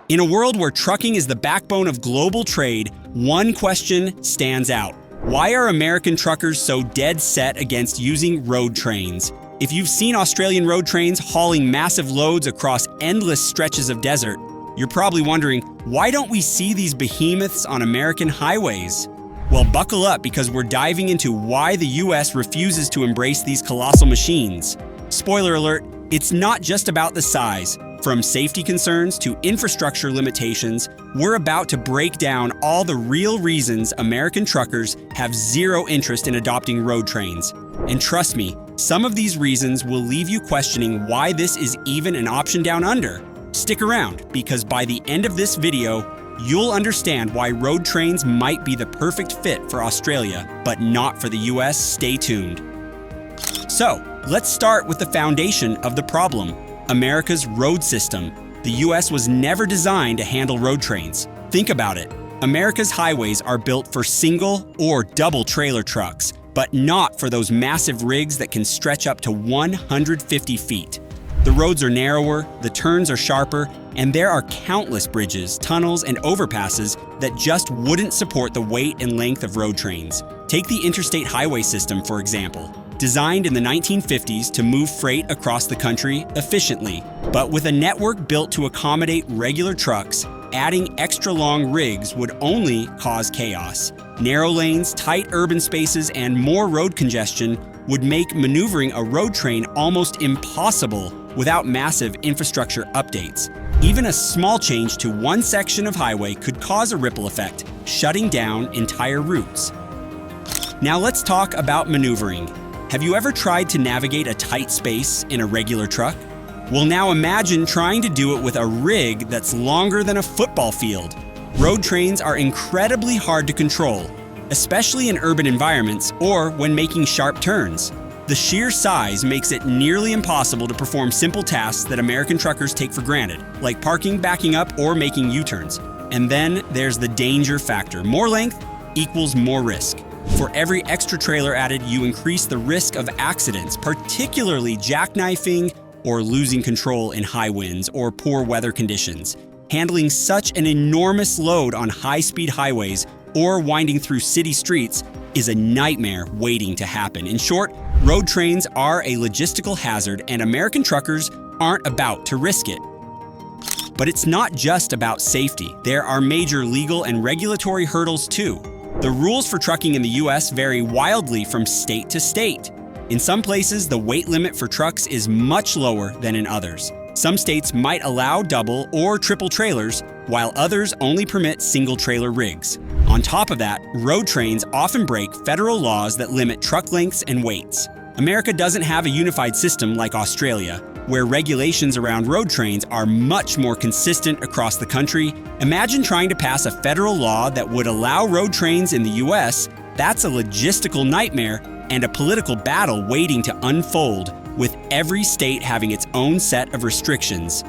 In a world where trucking is the backbone of global trade, one question stands out. Why are American truckers so dead set against using road trains? If you've seen Australian road trains hauling massive loads across endless stretches of desert, you're probably wondering, why don't we see these behemoths on American highways? Well, buckle up because we're diving into why the US refuses to embrace these colossal machines. Spoiler alert, it's not just about the size. From safety concerns to infrastructure limitations, we're about to break down all the real reasons American truckers have zero interest in adopting road trains. And trust me, some of these reasons will leave you questioning why this is even an option down under. Stick around, because by the end of this video, you'll understand why road trains might be the perfect fit for Australia, but not for the US. Stay tuned. So, let's start with the foundation of the problem. America's road system. The US was never designed to handle road trains. Think about it. America's highways are built for single or double trailer trucks, but not for those massive rigs that can stretch up to 150 feet. The roads are narrower, the turns are sharper, and there are countless bridges, tunnels, and overpasses that just wouldn't support the weight and length of road trains. Take the interstate highway system, for example. Designed in the 1950s to move freight across the country efficiently, but with a network built to accommodate regular trucks, adding extra long rigs would only cause chaos. Narrow lanes, tight urban spaces, and more road congestion would make maneuvering a road train almost impossible without massive infrastructure updates. Even a small change to one section of highway could cause a ripple effect, shutting down entire routes. Now let's talk about maneuvering. Have you ever tried to navigate a tight space in a regular truck? Well, now imagine trying to do it with a rig that's longer than a football field. Road trains are incredibly hard to control, especially in urban environments or when making sharp turns. The sheer size makes it nearly impossible to perform simple tasks that American truckers take for granted, like parking, backing up, or making U-turns. And then there's the danger factor. More length equals more risk. For every extra trailer added, you increase the risk of accidents, particularly jackknifing or losing control in high winds or poor weather conditions. Handling such an enormous load on high-speed highways or winding through city streets is a nightmare waiting to happen. In short, road trains are a logistical hazard, and American truckers aren't about to risk it. But it's not just about safety. There are major legal and regulatory hurdles too. The rules for trucking in the US vary wildly from state to state. In some places, the weight limit for trucks is much lower than in others. Some states might allow double or triple trailers, while others only permit single trailer rigs. On top of that, road trains often break federal laws that limit truck lengths and weights. America doesn't have a unified system like Australia, where regulations around road trains are much more consistent across the country. Imagine trying to pass a federal law that would allow road trains in the US. That's a logistical nightmare and a political battle waiting to unfold, with every state having its own set of restrictions.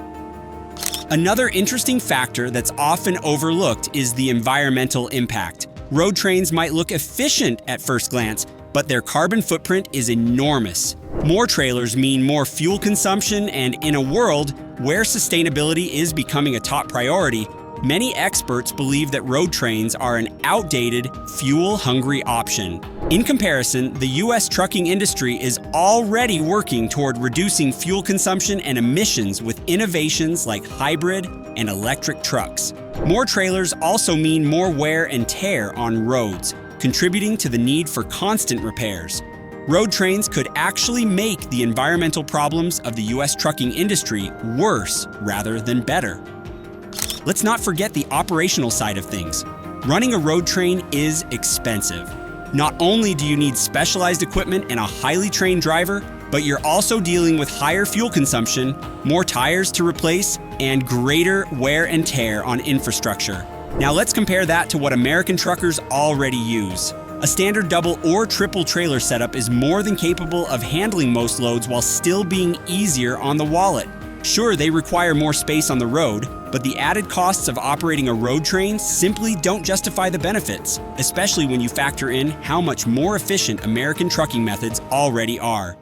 Another interesting factor that's often overlooked is the environmental impact. Road trains might look efficient at first glance, but their carbon footprint is enormous. More trailers mean more fuel consumption, and in a world where sustainability is becoming a top priority, many experts believe that road trains are an outdated, fuel-hungry option. In comparison, the US trucking industry is already working toward reducing fuel consumption and emissions with innovations like hybrid and electric trucks. More trailers also mean more wear and tear on roads, contributing to the need for constant repairs. Road trains could actually make the environmental problems of the US trucking industry worse rather than better. Let's not forget the operational side of things. Running a road train is expensive. Not only do you need specialized equipment and a highly trained driver, but you're also dealing with higher fuel consumption, more tires to replace, and greater wear and tear on infrastructure. Now let's compare that to what American truckers already use. A standard double or triple trailer setup is more than capable of handling most loads while still being easier on the wallet. Sure, they require more space on the road, but the added costs of operating a road train simply don't justify the benefits, especially when you factor in how much more efficient American trucking methods already are.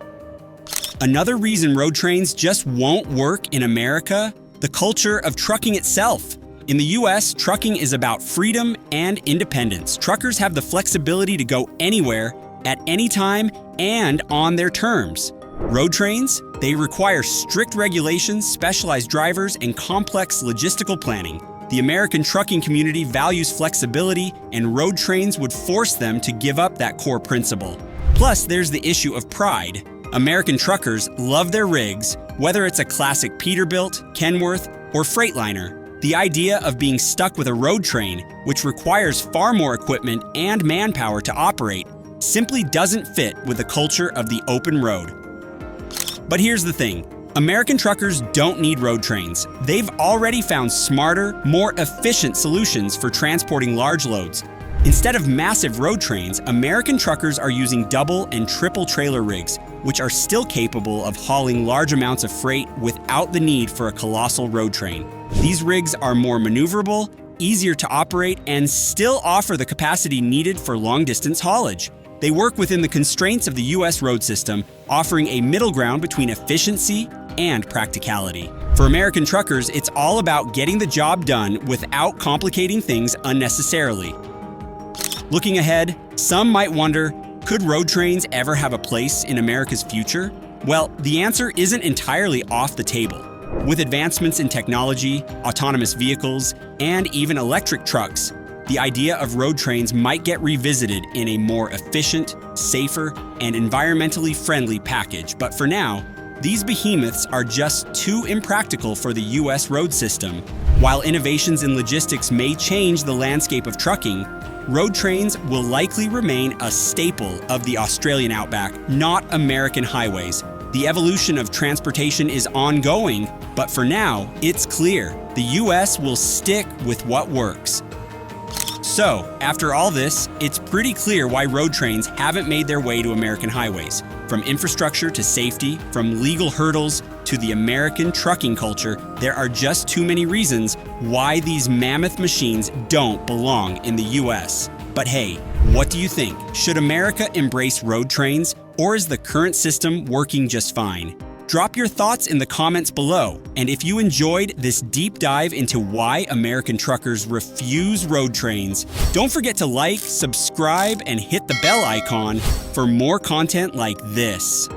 Another reason road trains just won't work in America: the culture of trucking itself. In the US, trucking is about freedom and independence. Truckers have the flexibility to go anywhere, at any time, and on their terms. Road trains, they require strict regulations, specialized drivers, and complex logistical planning. The American trucking community values flexibility, and road trains would force them to give up that core principle. Plus, there's the issue of pride. American truckers love their rigs, whether it's a classic Peterbilt, Kenworth, or Freightliner. The idea of being stuck with a road train, which requires far more equipment and manpower to operate, simply doesn't fit with the culture of the open road. But here's the thing. American truckers don't need road trains. They've already found smarter, more efficient solutions for transporting large loads. Instead of massive road trains, American truckers are using double and triple trailer rigs, which are still capable of hauling large amounts of freight without the need for a colossal road train. These rigs are more maneuverable, easier to operate, and still offer the capacity needed for long-distance haulage. They work within the constraints of the US road system, offering a middle ground between efficiency and practicality. For American truckers, it's all about getting the job done without complicating things unnecessarily. Looking ahead, some might wonder, could road trains ever have a place in America's future? Well, the answer isn't entirely off the table. With advancements in technology, autonomous vehicles, and even electric trucks, the idea of road trains might get revisited in a more efficient, safer, and environmentally friendly package. But for now, these behemoths are just too impractical for the US road system. While innovations in logistics may change the landscape of trucking, road trains will likely remain a staple of the Australian outback, not American highways. The evolution of transportation is ongoing, but for now, it's clear the US will stick with what works. So, after all this, it's pretty clear why road trains haven't made their way to American highways. From infrastructure to safety, from legal hurdles to the American trucking culture, there are just too many reasons why these mammoth machines don't belong in the US. But hey, what do you think? Should America embrace road trains, or is the current system working just fine? Drop your thoughts in the comments below. And if you enjoyed this deep dive into why American truckers refuse road trains, don't forget to like, subscribe, and hit the bell icon for more content like this.